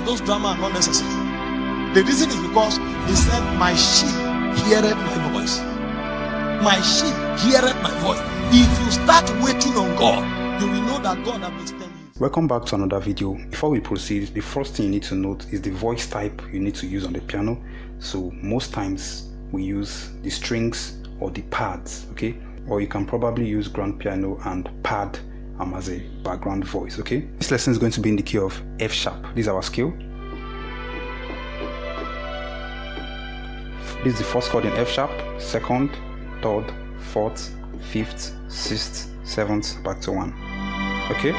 those drama are not necessary. The reason is because he said, my sheep heareth my voice. My sheep heareth my voice. If you start waiting on God, you will know that God has been telling you. Welcome back to another video. Before we proceed, the first thing you need to note is the voice type you need to use on the piano. So most times we use the strings or the pads, okay? Or you can probably use grand piano and pad as a background voice, okay? This lesson is going to be in the key of F sharp. This is our scale. This is the first chord in F sharp, second, third, fourth, fifth, sixth, seventh, back to 1. Okay?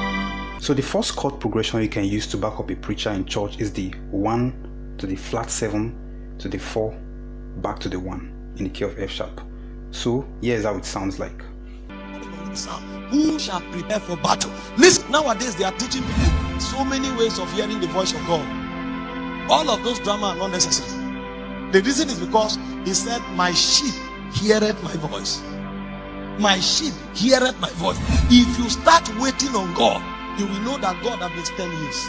So the first chord progression you can use to back up a preacher in church is the 1 to the flat 7 to the 4 back to the 1 in the key of F sharp. So here's how it sounds like. Who shall prepare for battle? Listen, nowadays they are teaching people so many ways of hearing the voice of God. All of those drama are not necessary. The reason is because he said, my sheep heareth my voice. My sheep heareth my voice. If you start waiting on God, you will know that God has been 10 years.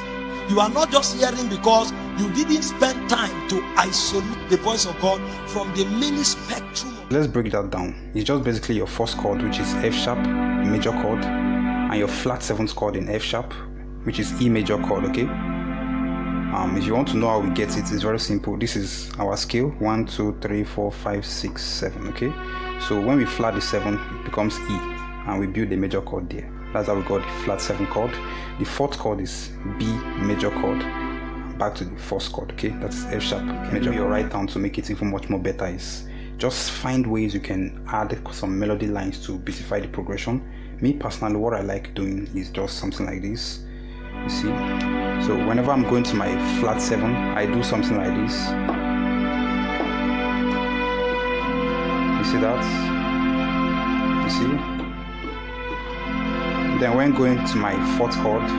You are not just hearing because you didn't spend time to isolate the voice of God from the many spectrum. Let's break that down. It's just basically your first chord, which is F sharp, major chord, and your flat 7th chord in F sharp, which is E major chord, okay? If you want to know how we get it, it's very simple. This is our scale, 1, 2, 3, 4, 5, 6, 7, okay? So when we flat the 7, it becomes E, and we build the major chord there. That's how we got the flat 7 chord. The 4th chord is B major chord, back to the 1st chord, okay? That's F sharp major. Your right hand to make it even much more better is just find ways you can add some melody lines to beautify the progression. Me personally, what I like doing is just something like this. You see? So whenever I'm going to my flat 7, I do something like this. You see that? You see? Then when going to my 4th chord,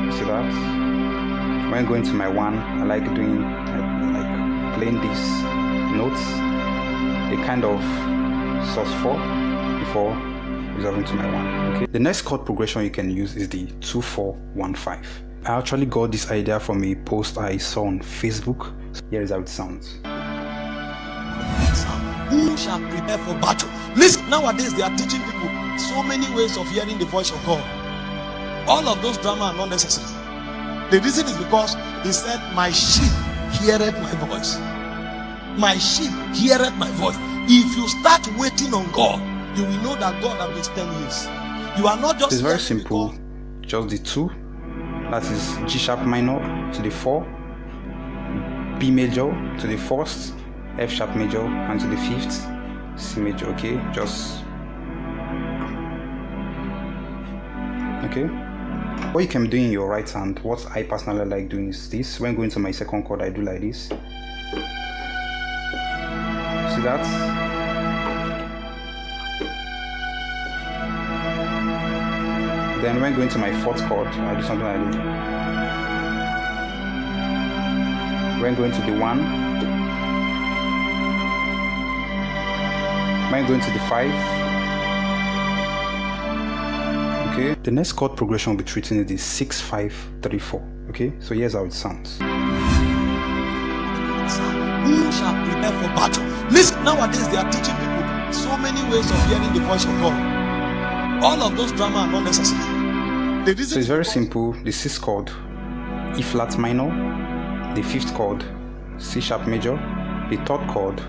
you see that? When going to my 1, I like doing like playing these notes, a kind of sus4 before resolving to my 1. Okay. The next chord progression you can use is the 2-4-1-5. I actually got this idea from a post I saw on Facebook. So here is how it sounds. Who shall prepare for battle? Listen, nowadays they are teaching people so many ways of hearing the voice of God. All of those drama are not necessary. The reason is because he said, my sheep heareth my voice. My sheep heareth my voice. If you start waiting on God, you will know that God has been 10 years. You are not just. It's very simple. Just the 2. That is G sharp minor to the 4, B major to the 1st, F sharp major, and to the 5th, C major. Okay, just okay. What you can do in your right hand, what I personally like doing is this. When going to my 2nd chord, I do like this. See that? Then when going to my 4th chord, I do something like this. When going to the 1, when going to the 5. Okay. The next chord progression will be treating is the 6-5-3-4. Okay, so here's how it sounds. Who shall prepare for battle? Listen, nowadays they are teaching people so many ways of hearing the voice of God. All of those drama are not necessary. So it's very simple. The 6th chord, E flat minor. The 5th chord, C sharp major. The 3rd chord,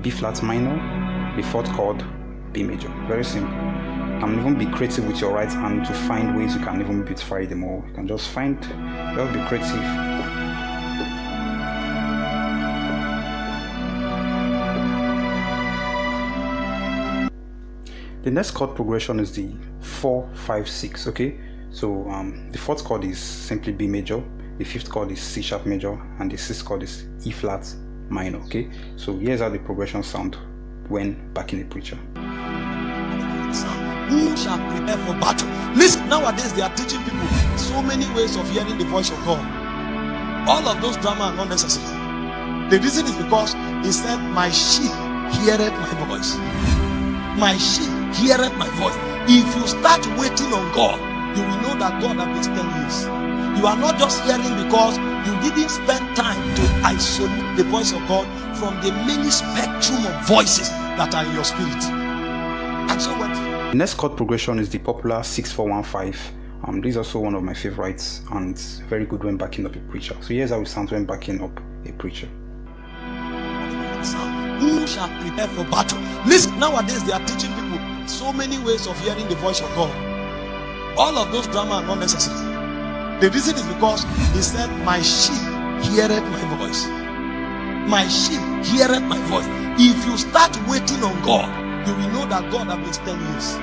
B flat minor. The 4th chord, B major. Very simple. You can even be creative with your right hand to find ways you can even beautify them all. You can just be creative. The next chord progression is the 4-5-6. Okay, so the 4th chord is simply B major, the 5th chord is C sharp major, and the 6th chord is E flat minor. Okay, so here's how the progression sound when backing a preacher. Who shall prepare for battle? Listen, nowadays they are teaching people so many ways of hearing the voice of God. All of those drama are not necessary. The reason is because he said, my sheep heareth my voice. My sheep heareth my voice. If you start waiting on God, you will know that God has been telling you. You are not just hearing because you didn't spend time to isolate the voice of God from the many spectrum of voices that are in your spirit. And so what? The next chord progression is the popular 6-4-1-5. This is also one of my favorites and very good when backing up a preacher. So here's how it sounds when backing up a preacher. Who shall prepare for battle? Listen, nowadays they are teaching people so many ways of hearing the voice of God. All of those drama are not necessary. The reason is because he said, my sheep heareth my voice. My sheep heareth my voice. If you start waiting on God, you will know that God has been 10 years.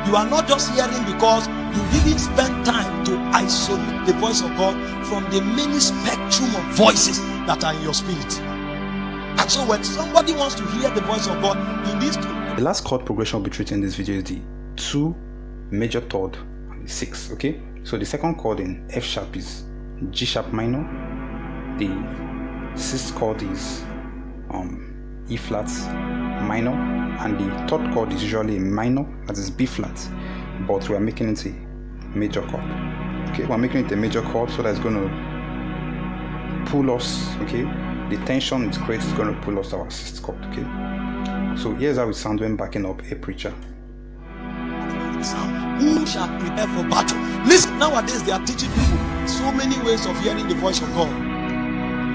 You are not just hearing because you didn't spend time to isolate the voice of God from the many spectrum of voices that are in your spirit. And so when somebody wants to hear the voice of God, he needs to. The last chord progression we'll be treating in this video is the 2 major third and the 6. Okay, so the second chord in F sharp is G sharp minor. The 6th chord is E flat minor, and the 3rd chord is usually a minor, that is B flat, but we are making it a major chord. Okay, we're making it a major chord, so that's going to pull us. Okay, the tension it creates is going to pull us to our 6th chord. Okay, so here's how it sounds when backing up a preacher. Who shall prepare for battle? Listen, nowadays they are teaching people so many ways of hearing the voice of God.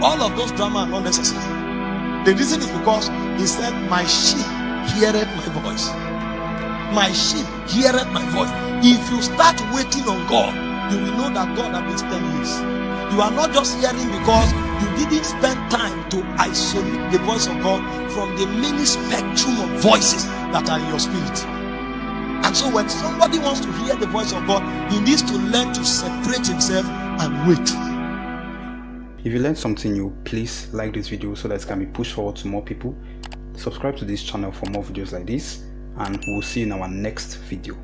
All of those drama are not necessary. The reason is because he said, my sheep heareth my voice. My sheep heareth my voice. If you start waiting on God, you will know that God has been 10 years. You are not just hearing because you didn't spend time to isolate the voice of God from the many spectrum of voices that are in your spirit. And so when somebody wants to hear the voice of God, he needs to learn to separate himself and wait. If you learned something new, please like this video so that it can be pushed forward to more people. Subscribe to this channel for more videos like this, and we'll see you in our next video.